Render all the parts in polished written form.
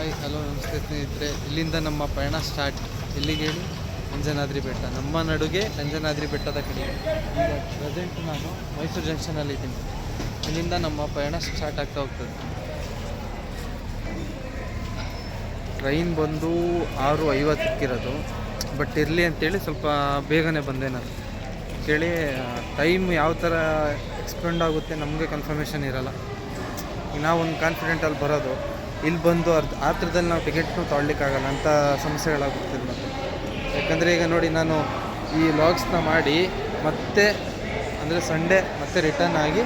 Hi hello ನಮಸ್ತೆ ಸ್ನೇಹಿತರೆ. ಇಲ್ಲಿಂದ ನಮ್ಮ ಪಯಣ ಸ್ಟಾರ್ಟ್. ಎಲ್ಲಿಗೆ ಹೇಳಿ? ಅಂಜನಾದ್ರಿ ಬೆಟ್ಟ. ನಮ್ಮ ನಡುಗೆ ಅಂಜನಾದ್ರಿ ಬೆಟ್ಟದ ಕಡೆ. ಈಗ ಪ್ರೆಸೆಂಟ್ ನಾನು ಮೈಸೂರು ಜಂಕ್ಷನಲ್ಲಿದ್ದೀನಿ. ಇಲ್ಲಿಂದ ನಮ್ಮ ಪಯಣ ಸ್ಟಾರ್ಟ್ ಆಗ್ತಾ ಹೋಗ್ತದೆ. ಟ್ರೈನ್ ಬಂದು 6:50 ಬಟ್ ಇರಲಿ ಅಂತೇಳಿ ಸ್ವಲ್ಪ ಬೇಗನೆ ಬಂದೆ ನಾನು. ಕೇಳಿ ಟೈಮ್ ಯಾವ ಥರ ಎಕ್ಸ್ಪೆಂಡ್ ಆಗುತ್ತೆ ನಮಗೆ ಕನ್ಫರ್ಮೇಷನ್ ಇರೋಲ್ಲ. ಈಗ ನಾವು ಒಂದು ಕಾನ್ಫಿಡೆಂಟಲ್ಲಿ ಬರೋದು, ಇಲ್ಲಿ ಬಂದು ಆತ್ರದಲ್ಲಿ ನಾವು ಟಿಕೆಟ್ನೂ ತೊಗೊಳ್ಲಿಕ್ಕಾಗಲ್ಲ ಅಂಥ ಸಮಸ್ಯೆಗಳಾಗುತ್ತದೆ ಮತ್ತು. ಯಾಕಂದರೆ ಈಗ ನೋಡಿ, ನಾನು ಈ ವ್ಲಾಗ್ಸ್ನ ಮಾಡಿ ಮತ್ತೆ ಅಂದರೆ ಸಂಡೇ ಮತ್ತೆ ರಿಟರ್ನ್ ಆಗಿ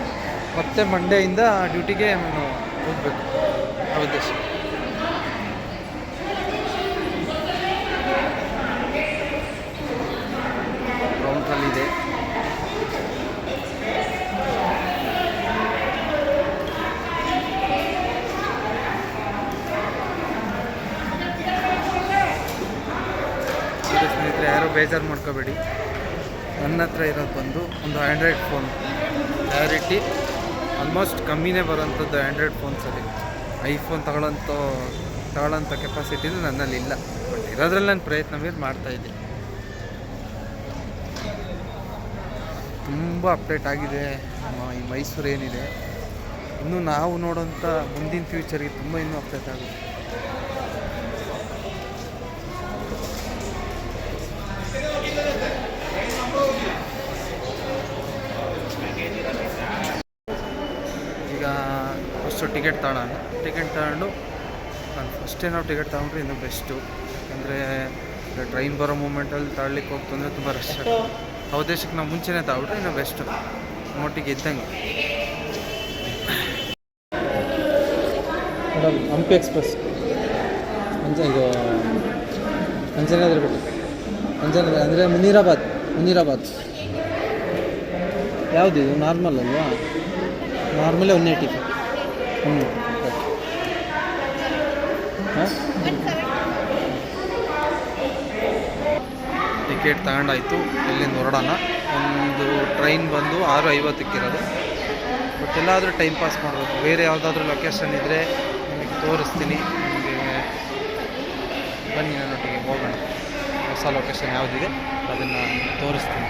ಮತ್ತೆ ಮಂಡೆಯಿಂದ ಡ್ಯೂಟಿಗೆ ನಾನು ಹೋಗಬೇಕು ಆ ಉದ್ದೇಶ. ಕೌಂಟ್ರಲ್ಲಿದೆ. ಸ್ನೇಹಿತರೆ, ಯಾರೂ ಬೇಜಾರು ಮಾಡ್ಕೋಬೇಡಿ. ನನ್ನ ಹತ್ರ ಇರೋದು ಬಂದು ಒಂದು ಆ್ಯಂಡ್ರಾಯ್ಡ್ ಫೋನ್. ಕ್ಲಾರಿಟಿ ಆಲ್ಮೋಸ್ಟ್ ಕಮ್ಮಿನೇ ಬರೋಂಥದ್ದು ಆ್ಯಂಡ್ರಾಯ್ಡ್ ಫೋನ್ಸಲ್ಲಿ. ಐಫೋನ್ ತಗೊಳ್ಳೋಂಥ ಕೆಪಾಸಿಟಿನೂ ನನ್ನಲ್ಲಿ ಇಲ್ಲ. ಬಟ್ ಇರೋದ್ರಲ್ಲಿ ನಾನು ಪ್ರಯತ್ನ ಮಾಡ್ತಾಯಿದ್ದೆ. ತುಂಬ ಅಪ್ಡೇಟ್ ಆಗಿದೆ ಈ ಮೈಸೂರು ಏನಿದೆ. ಇನ್ನೂ ನಾವು ನೋಡೋಂಥ ಮುಂದಿನ ಫ್ಯೂಚರ್ಗೆ ತುಂಬ ಇನ್ನೂ ಅಪ್ಡೇಟ್ ಆಗುತ್ತೆ. ಈಗ ಫಸ್ಟು ಟಿಕೆಟ್ ತಗೊಂಡು ನಾನು ಫಸ್ಟೇ ನಾವು ಟಿಕೆಟ್ ತಗೊಂಡ್ರೆ ಇನ್ನೂ ಬೆಸ್ಟು. ಯಾಕಂದರೆ ಟ್ರೈನ್ ಬರೋ ಮೂಮೆಂಟಲ್ಲಿ ತಗೊಳ್ಲಿಕ್ಕೆ ಹೋಗ್ತಂದರೆ ತುಂಬ ರಶ್ ಆಗುತ್ತೆ. ಆ ಉದ್ದೇಶಕ್ಕೆ ನಾವು ಮುಂಚೆನೇ ತಗೊಂಡ್ರೆ ಇನ್ನೂ ಬೆಸ್ಟು, ಮಟ್ಟಿಗೆ ಇದ್ದಂಗೆ. ಮೇಡಮ್, ಹಂಪಿ ಎಕ್ಸ್ಪ್ರೆಸ್ ಇದು ಅಂಜನಾದ್ರಿ ಬೆಟ್ಟ. ಅಂಜನಾದ್ರಿ ಅಂದರೆ ಮುನೀರಾಬಾದ್ ಯಾವುದಿದು? ನಾರ್ಮಲ್ ಅಲ್ವಾ? ನಾರ್ಮಲೇ 185. ಹಾಂ, ಟಿಕೆಟ್ ತಗೊಂಡಾಯ್ತು. ಇಲ್ಲಿಂದ ಹೊರಡೋಣ. ಒಂದು ಟ್ರೈನ್ ಬಂದು 6:50 ಬಟ್ ಎಲ್ಲಾದರೂ ಟೈಮ್ ಪಾಸ್ ಮಾಡಬೇಕು. ಬೇರೆ ಯಾವುದಾದ್ರೂ ಲೊಕೇಶನ್ ಇದ್ದರೆ ನಿಮಗೆ ತೋರಿಸ್ತೀನಿ. ನಿಮಗೆ ಬನ್ನಿ, ನನ್ನೊಟ್ಟಿಗೆ ಹೋಗೋಣ. ಹೊಸ ಲೊಕೇಶನ್ ಯಾವುದಿದೆ ಅದನ್ನು ತೋರಿಸ್ತೀನಿ.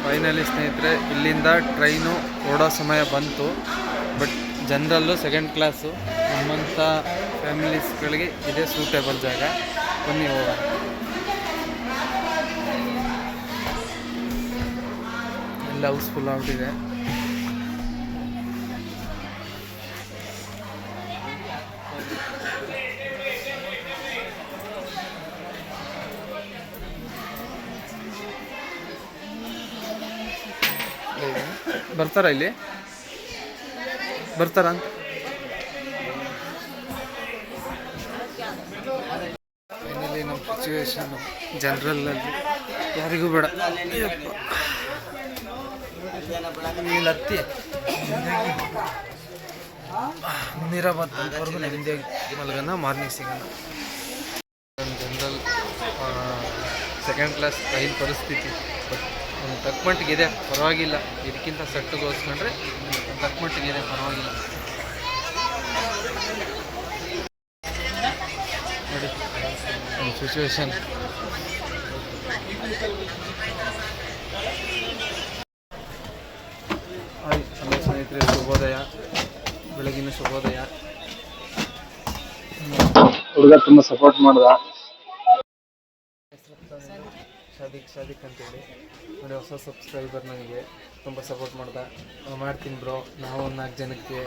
ಫೈನಲಿ ಸ್ನೇಹಿತರೆ, ಇಲ್ಲಿಂದ ಟ್ರೈನು ಓಡೋ ಸಮಯ ಬಂತು. ಬಟ್ ಜನರಲ್ಲು ಸೆಕೆಂಡ್ ಕ್ಲಾಸು, ನಮ್ಮಂಥ ಫ್ಯಾಮಿಲೀಸ್ಗಳಿಗೆ ಇದೇ ಸೂಟೇಬಲ್ ಜಾಗ. ಬನ್ನಿ ಹೋಗೋಣ. ಎಲ್ಲ ಹೌಸ್ಫುಲ್ ಆಗ್ಬಿಟ್ಟಿದೆ. ಬರ್ತಾರಾ? ಇಲ್ಲಿ ಬರ್ತಾರ ಅಂತ. ಫೈನಲಿ ನಮ್ಮ ಸಿಚುವೇಶನ್ ಜನರಲ್ಲಲ್ಲಿ ಯಾರಿಗೂ ಬೇಡ. ಇಲ್ಲಿ ಹತ್ತಿ ಮುನೀರಾಬಾದ್ ತನಕವರೆಗೂ ನೆಮ್ಮದಿಯಾಗಿ ಮಲಗೋಣ, ಮಾರ್ನಿಂಗ್ ಸಿಗೋಣ. ಜನರಲ್ ಸೆಕೆಂಡ್ ಕ್ಲಾಸ್ ಟ್ರೈನ್ ಪರಿಸ್ಥಿತಿ ಬಟ್ ಒಂದು ತಕ್ಕಮಟ್ಟಿಗಿದೆ, ಪರವಾಗಿಲ್ಲ. ಇದಕ್ಕಿಂತ ಸೆಟ್ಟಿಗೆ ಹೋಲಿಸ್ಕೊಂಡ್ರೆ ತಕ್ಕಮಟ್ಟಿಗಿದೆ, ಪರವಾಗಿಲ್ಲ. ನೋಡಿ ನಮ್ಮ ಸಿಚುವೇಶನ್. ಹಲೋ ಸ್ನೇಹಿತರೆ, ಶುಭೋದಯ. ಬೆಳಗಿನ ಶುಭೋದಯ. ಹುಡುಗ ತುಂಬ ಸಪೋರ್ಟ್ ಮಾಡ್ದ. ಶಾದಿಕ್ ಅಂತೇಳಿ ನೋಡಿ, ಹೊಸ ಸಬ್ಸ್ಕ್ರೈಬರ್. ನನಗೆ ತುಂಬ ಸಪೋರ್ಟ್ ಮಾಡ್ತೀನಿ ಬ್ರೋ. ನಾವು 4 ಜನಕ್ಕೆ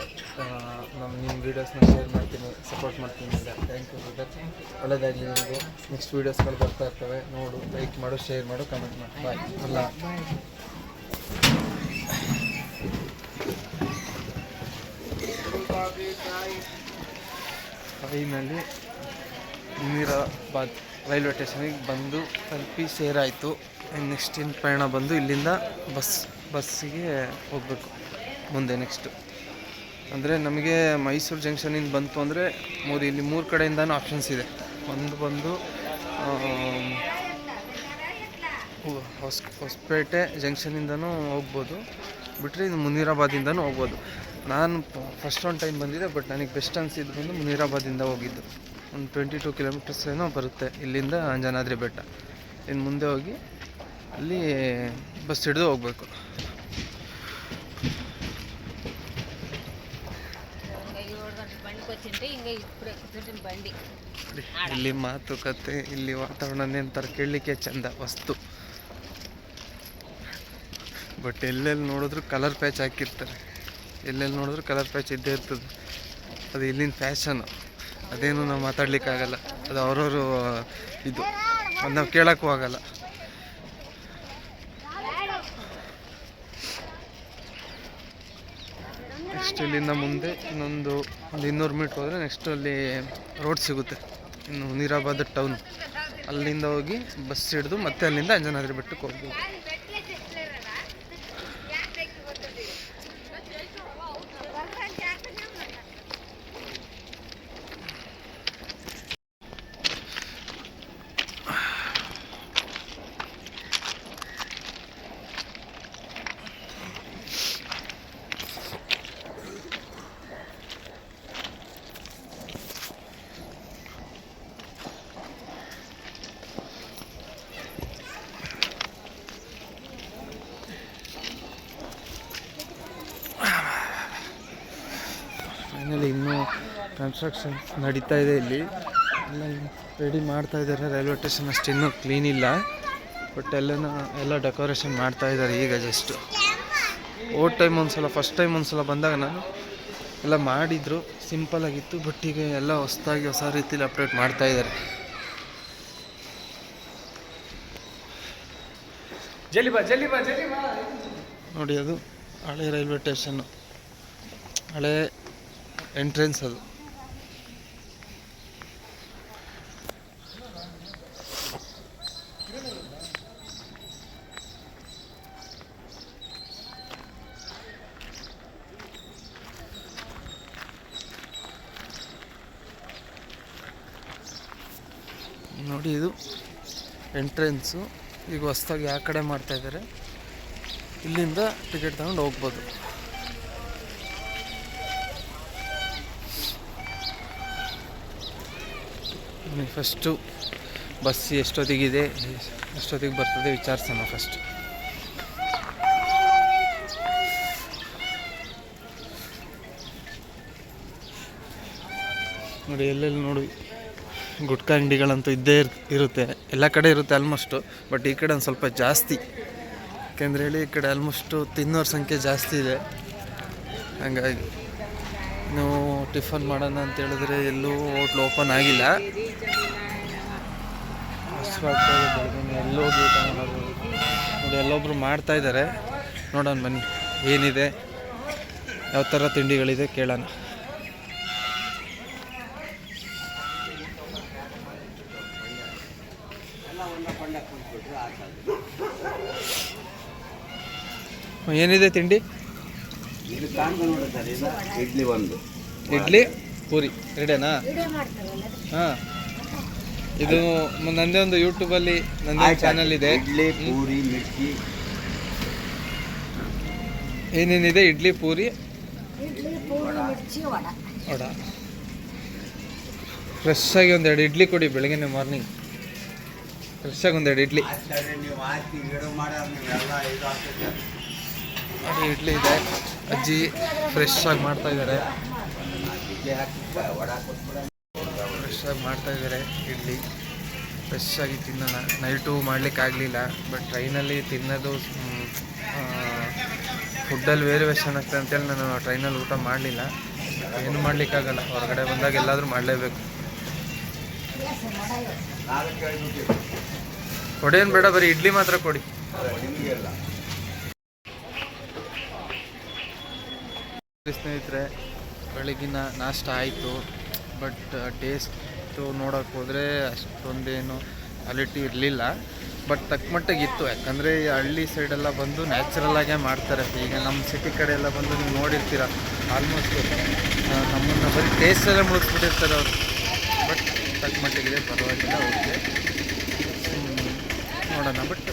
ನಿಮ್ಮ ವೀಡಿಯೋಸ್ನ ಶೇರ್ ಮಾಡ್ತೀನಿ, ಸಪೋರ್ಟ್ ಮಾಡ್ತೀನಿ ಅಂತ. Thank you brother. ಒಳ್ಳೆಯದಾಗಲಿ ನಿಮಗೆ. ನೆಕ್ಸ್ಟ್ ವೀಡಿಯೋಸ್ಗಳು ಬರ್ತಾ ಇರ್ತವೆ, ನೋಡು, ಲೈಕ್ ಮಾಡು, ಶೇರ್ ಮಾಡು, ಕಮೆಂಟ್ ಮಾಡು. ಬಾಯ್. ಅಲ್ಲ ಫೈನಲ್ಲಿ ಮುನೀರಾಬಾದ್ ರೈಲ್ವೆ ಸ್ಟೇಷನಿಗೆ ಬಂದು ತಲುಪಿ ಸೇರಾಯಿತು. ನೆಕ್ಸ್ಟ್ ಇನ್ನು ಪ್ರಯಾಣ ಬಂದು ಇಲ್ಲಿಂದ ಬಸ್ಸಿಗೆ ಹೋಗಬೇಕು ಮುಂದೆ. ನೆಕ್ಸ್ಟು ಅಂದರೆ ನಮಗೆ ಮೈಸೂರು ಜಂಕ್ಷನಿಂದ ಬಂತು ಅಂದರೆ ಇಲ್ಲಿ ಮೂರು ಕಡೆಯಿಂದನೂ ಆಪ್ಷನ್ಸ್ ಇದೆ. ಒಂದು ಬಂದು ಹೊಸಪೇಟೆ ಜಂಕ್ಷನಿಂದನೂ ಹೋಗ್ಬೋದು, ಬಿಟ್ಟರೆ ಇದು ಮುನೀರಾಬಾದಿಂದನೂ ಹೋಗ್ಬೋದು. ನಾನು ಫಸ್ಟ್ ಒಂದು ಟೈಮ್ ಬಂದಿದ್ದೆ, ಬಟ್ ನನಗೆ ಬೆಸ್ಟ್ ಅನಿಸಿದ್ದು ಬಂದು ಮುನೀರಾಬಾದಿಂದ ಹೋಗಿದ್ದು. ಒಂದು 22 ಕಿಲೋಮೀಟರ್ಸ್ ಏನೋ ಬರುತ್ತೆ ಇಲ್ಲಿಂದ ಅಂಜನಾದ್ರಿ ಬೆಟ್ಟ. ಇನ್ನು ಮುಂದೆ ಹೋಗಿ ಅಲ್ಲಿ ಬಸ್ ಹಿಡಿದು ಹೋಗಬೇಕು. ಇಲ್ಲಿ ಮಾತುಕತೆ, ಇಲ್ಲಿ ವಾತಾವರಣ ಅಂತಾರೆ ಕೇಳಲಿಕ್ಕೆ ಚಂದ ವಸ್ತು. ಬಟ್ ಎಲ್ಲೆಲ್ಲಿ ನೋಡಿದ್ರು ಕಲರ್ ಪ್ಯಾಚ್ ಹಾಕಿರ್ತಾರೆ, ಎಲ್ಲೆಲ್ಲಿ ನೋಡಿದ್ರು ಕಲರ್ ಪ್ಯಾಚ್ ಇದ್ದೇ ಇರ್ತದೆ. ಅದು ಇಲ್ಲಿನ ಫ್ಯಾಷನು, ಅದೇನು ನಾವು ಮಾತಾಡ್ಲಿಕ್ಕಾಗಲ್ಲ. ಅದು ಅವ್ರವರು ಇದು, ಅದು ನಾವು ಕೇಳೋಕ್ಕೂ ಆಗಲ್ಲ. ನೆಕ್ಸ್ಟ್ ಇಲ್ಲಿಂದ ಮುಂದೆ ಒಂದು 200 ಮೀಟ್ರ್ ಹೋದರೆ ನೆಕ್ಸ್ಟ್ ಅಲ್ಲಿ ರೋಡ್ ಸಿಗುತ್ತೆ, ಇನ್ನು ಮುನೀರಾಬಾದ್ ಟೌನು. ಅಲ್ಲಿಂದ ಹೋಗಿ ಬಸ್ ಹಿಡಿದು ಮತ್ತೆ ಅಲ್ಲಿಂದ ಅಂಜನಾದ್ರಿ ಬೆಟ್ಟಕ್ಕೆ ಹೋಗ್ಬೋದು. ಫೈನಲಿ ಇನ್ನೂ ಕನ್ಸ್ಟ್ರಕ್ಷನ್ ನಡೀತಾ ಇದೆ. ಇಲ್ಲಿ ಎಲ್ಲ ರೆಡಿ ಮಾಡ್ತಾ ಇದ್ದಾರೆ. ರೈಲ್ವೆ ಸ್ಟೇಷನ್ ಅಷ್ಟು ಇನ್ನೂ ಕ್ಲೀನ್ ಇಲ್ಲ, ಬಟ್ ಎಲ್ಲ ಡೆಕೋರೇಷನ್ ಮಾಡ್ತಾ ಇದ್ದಾರೆ ಈಗ ಜಸ್ಟ್. ಫಸ್ಟ್ ಟೈಮ್ ಒಂದ್ಸಲ ಬಂದಾಗ ನಾನು ಎಲ್ಲ ಮಾಡಿದ್ರು, ಸಿಂಪಲ್ ಆಗಿತ್ತು. ಬಟ್ ಈಗ ಎಲ್ಲ ಹೊಸ ರೀತಿಯಲ್ಲಿ ಅಪ್ಡೇಟ್ ಮಾಡ್ತಾ ಇದ್ದಾರೆ. ನೋಡಿ, ಅದು ಹಳೆ ರೈಲ್ವೆ ಸ್ಟೇಷನ್ನು, ಹಳೆ ಎಂಟ್ರೆನ್ಸ್ ಅದು. ನೋಡಿ, ಇದು ಎಂಟ್ರೆನ್ಸು. ಈಗ ಹೊಸ್ದಾಗಿ ಆ ಕಡೆ ಮಾಡ್ತಾಯಿದ್ದಾರೆ. ಇಲ್ಲಿಂದ ಟಿಕೆಟ್ ತಗೊಂಡು ಹೋಗ್ಬೋದು. ಫಸ್ಟು ಬಸ್ ಎಷ್ಟೊತ್ತಿಗೆ ಬರ್ತದೆ ವಿಚಾರಿಸೋಣ ಫಸ್ಟ್. ನೋಡಿ, ಎಲ್ಲೆಲ್ಲಿ ನೋಡಿ ಗುಟ್ಕಾ ಅಂಗಡಿಗಳಂತೂ ಇದ್ದೇ ಇರುತ್ತೆ, ಎಲ್ಲ ಕಡೆ ಇರುತ್ತೆ ಆಲ್ಮೋಸ್ಟು. ಬಟ್ ಈ ಕಡೆ ಒಂದು ಸ್ವಲ್ಪ ಜಾಸ್ತಿ, ಯಾಕೆಂದರೆ ಹೇಳಿ ಈ ಕಡೆ ಆಲ್ಮೋಸ್ಟು ತಿನ್ನೋರ ಸಂಖ್ಯೆ ಜಾಸ್ತಿ ಇದೆ. ಹಂಗಾಗಿ ನೀವು ಟಿಫನ್ ಮಾಡೋಣ ಅಂತ ಹೇಳಿದ್ರೆ ಎಲ್ಲೂ ಹೋಟ್ಲು ಓಪನ್ ಆಗಿಲ್ಲ. ಎಲ್ಲೋಗಿ ಊಟ ಮಾಡೋದು ನೋಡಿ, ಎಲ್ಲೊಬ್ರು ಮಾಡ್ತಾಯಿದ್ದಾರೆ. ನೋಡೋಣ ಬನ್ನಿ ಏನಿದೆ, ಯಾವ ಥರ ತಿಂಡಿಗಳಿದೆ ಕೇಳೋಣ. ಏನಿದೆ ತಿಂಡಿ? ಇಡ್ಲಿ ಪೂರಿ ರೆಡಿನಾ? ಹಾಂ, ಇದು ನಂದೇ ಒಂದು ಯೂಟ್ಯೂಬಲ್ಲಿ ನಂದೇ ಚಾನಲ್ ಇದೆ. ಇಡ್ಲಿ ಪೂರಿ ಮಿರ್ಚಿ ಏನೇನಿದೆ? ಇಡ್ಲಿ ಪೂರಿ ವಡ. ಫ್ರೆಶ್ ಆಗಿ ಒಂದೆರಡು ಇಡ್ಲಿ ಕೊಡಿ, ಬೆಳಗ್ಗೆ ಮಾರ್ನಿಂಗ್ ಫ್ರೆಶ್ ಆಗಿ ಒಂದೆರಡು ಇಡ್ಲಿ. ಇಡ್ಲಿ ಇದೆ, ಅಜ್ಜಿ ಫ್ರೆಶ್ ಆಗಿ ಮಾಡ್ತಾ ಇದ್ದಾರೆ ಇಡ್ಲಿ. ಫ್ರೆಶ್ ಆಗಿ ತಿನ್ನೋಣ. ನೈಟು ಮಾಡಲಿಕ್ಕಾಗಲಿಲ್ಲ, ಬಟ್ ಟ್ರೈನಲ್ಲಿ ತಿನ್ನೋದು ಫುಡ್ಡಲ್ಲಿ ವೇರಿಯೇಷನ್ ಆಗ್ತದೆ ಅಂತೇಳಿ ನಾನು ಟ್ರೈನಲ್ಲಿ ಊಟ ಮಾಡಲಿಲ್ಲ. ಏನು ಮಾಡಲಿಕ್ಕಾಗಲ್ಲ, ಹೊರಗಡೆ ಬಂದಾಗ ಎಲ್ಲಾದರೂ ಮಾಡಲೇಬೇಕು. ಕೊಡೇನು ಬೇಡ, ಬರೀ ಇಡ್ಲಿ ಮಾತ್ರ ಕೊಡಿ. ಸ್ನೇಹಿತರೆ, ಬೆಳಗಿನ ನಾಷ್ಟ ಆಯಿತು. ಬಟ್ ಟೇಸ್ಟು ನೋಡೋಕೆ ಹೋದರೆ ಅಷ್ಟೊಂದೇನು ಕ್ವಾಲಿಟಿ ಇರಲಿಲ್ಲ. ಬಟ್ ತಕ್ಕ ಮಟ್ಟಿಗಿತ್ತು. ಯಾಕಂದರೆ ಈ ಹಳ್ಳಿ ಸೈಡೆಲ್ಲ ಬಂದು ನ್ಯಾಚುರಲ್ಲಾಗೇ ಮಾಡ್ತಾರೆ. ಈಗ ನಮ್ಮ ಸಿಟಿ ಕಡೆ ಎಲ್ಲ ಬಂದು ನೀವು ನೋಡಿರ್ತೀರ, ಆಲ್ಮೋಸ್ಟು ನಮ್ಮನ್ನು ಬರೀ ಟೇಸ್ಟಲ್ಲೇ ಮುಗಿಸ್ಬಿಟ್ಟಿರ್ತಾರೆ ಅವರು. ಬಟ್ ತಕ್ಕ ಮಟ್ಟಿಗಿದೆ, ಪರವಾಗಿಲ್ಲ, ಓಕೆ, ನೋಡೋಣ. ಬಟ್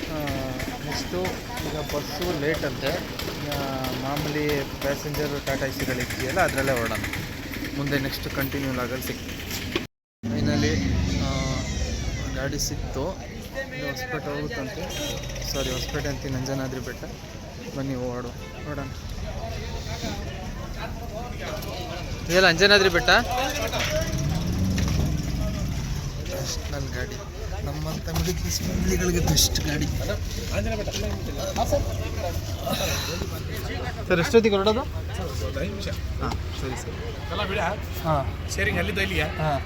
ನೆಕ್ಸ್ಟು ಈಗ ಬಸ್ಸು ಲೇಟ್ ಅಂತೆ. ಮಾಮೂಲಿ ಪ್ಯಾಸೆಂಜರ್ ಟಾಟಾ ಎಸಿಗಳಿದೆಯಲ್ಲ ಅದರಲ್ಲೇ ಹೊರಡೋಣ. ಮುಂದೆ ನೆಕ್ಸ್ಟ್ ಕಂಟಿನ್ಯೂ ಆಗಲ್ಲಿ ಸಿಕ್ತು. ಫೈನಲಿ ಗಾಡಿ ಸಿಕ್ತು. ಹೊಸಪೇಟೆ ಹೋಗುತ್ತಂತೆ, ಸಾರಿ ಹೊಸಪೇಟೆ ಅಂತೀನಿ, ಅಂಜನಾದ್ರಿ ಬೆಟ್ಟ. ಬನ್ನಿ ನೋಡೋಣ. ಇದೆಲ್ಲ ಅಂಜನಾದ್ರಿ ಬೆಟ್ಟ ನ್ಯಾಷನಲ್ ಗಾಡಿ. ನಮ್ಮಂಥ ಮಿಡಿಲ್ ಫ್ಯಾಮಿಲಿಗಳಿಗೆ ಬೆಸ್ಟ್ ಗಾಡಿ. ಸರ್ ಎಷ್ಟೊತ್ತಿಗೆ ಹೊರಡೋದು? ಹಾಂ ಸರಿ ಸರ್. ಹಾಂ ಶೇರಿಂಗ್ ಅಲ್ಲಿದ್ದು ಇಲ್ಲಿಗೆ. ಹಾಂ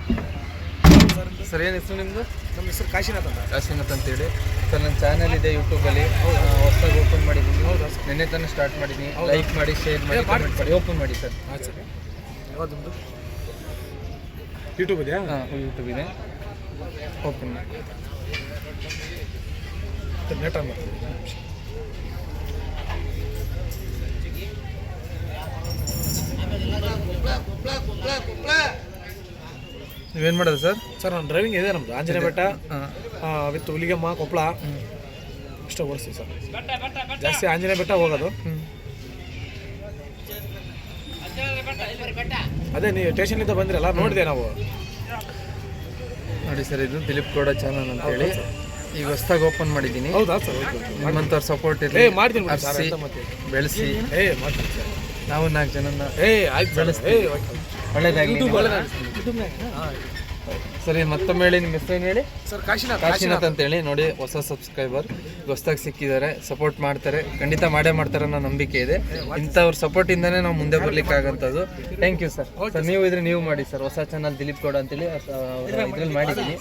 ಸರ್, ಏನು ಹೆಸರು ನಿಮ್ಮದು? ನಮ್ಮ ಹೆಸರು ಕಾಶಿನಾಥ್ ಅಂತೇಳಿ. ಸರ್ ನನ್ನ ಚಾನಲ್ ಇದೆ ಯೂಟ್ಯೂಬಲ್ಲಿ, ಹೊಸದಾಗಿ ಓಪನ್ ಮಾಡಿದ್ದೀನಿ. ಹೌದಾ ಸರ್? ನಿನ್ನೆ ತಾನೇ ಸ್ಟಾರ್ಟ್ ಮಾಡಿದ್ದೀನಿ. ಲೈಕ್ ಮಾಡಿ, ಶೇರ್ ಮಾಡಿ, ಕಮೆಂಟ್ ಮಾಡಿ, ಓಪನ್ ಮಾಡಿ ಸರ್. ಹಾಂ ಸರ್. ಯಾವ್ದು ಯೂಟ್ಯೂಬ್ ಇದೆಯಾ? ಹಾಂ ಯೂಟ್ಯೂಬ್ ಇದೆ, ಓಪನ್ ಮಾಡಿ. ನೆಟ್ ಆನ್ ಮಾಡ್ತೀನಿ. ನೀವೇನು ಮಾಡೋದು ಸರ್? ಸರ್ ನಾನು ಡ್ರೈವಿಂಗ್ ಇದೆ ನಮ್ಮದು. ಆಂಜನೇಯ ಬೆಟ್ಟ ವಿತ್ ಹುಲಿಗೆಮ್ಮ, ಕೊಪ್ಪಳ ಇಷ್ಟ ಓಡಿಸ್ತೀವಿ ಸರ್. ಜಾಸ್ತಿ ಆಂಜನೇಯ ಬೆಟ್ಟ ಹೋಗೋದು. ಅದೇ ನೀವು ಸ್ಟೇಷನ್ನಿಂದ ಬಂದಿರಲ್ಲ, ನೋಡಿದೆ ನಾವು. ನೋಡಿ ಸರ್, ಇದು ದಿಲೀಪ್ ಗೌಡ ಚಾನಲ್ ಅಂತೇಳಿ ಈಗ ಹೊಸ್ದಾಗಿ ಓಪನ್ ಮಾಡಿದ್ದೀನಿ. ಹೌದಾ ಸರ್? ನಿಮ್ಮಂಥವ್ರ ಸಪೋರ್ಟ್ ಇರಲಿ, ಮಾಡ್ತೀನಿ ಬೆಳೆಸಿ. ಮಾಡ್ತೀನಿ ಸರ್. ನಾವು 4 ಜನನ ಆಯ್ತು ಬೆಳೆಸ್ತೀವಿ. ಒಳ್ಳೇದಾಗಲಿ. ಸರಿ, ಮತ್ತೊಮ್ಮೆ ಹೇಳಿ, ನಿಮ್ಮ ಹೆಸರೇನು ಹೇಳಿ? ಸರ್ ಕಾಶಿನಾಥ್ ಅಂತೇಳಿ. ನೋಡಿ, ಹೊಸ ಸಬ್ಸ್ಕ್ರೈಬರ್ ಹೊಸ್ದಾಗಿ ಸಿಕ್ಕಿದ್ದಾರೆ, ಸಪೋರ್ಟ್ ಮಾಡ್ತಾರೆ, ಖಂಡಿತ ಮಾಡೇ ಮಾಡ್ತಾರೆ ಅನ್ನೋ ನಂಬಿಕೆ ಇದೆ. ಇಂಥವ್ರ ಸಪೋರ್ಟಿಂದನೇ ನಾವು ಮುಂದೆ ಬರ್ಲಿಕ್ಕೆ ಆಗಂಥದ್ದು. Thank you sir. ಸರ್ ನೀವು ಇದ್ರೆ ನೀವು ಮಾಡಿ ಸರ್, ಹೊಸ ಚಾನಲ್ ದಿಲೀಪ್ ಗೌಡ ಅಂತೇಳಿ ಇದ್ರಲ್ಲಿ ಮಾಡಿದ್ದೀನಿ.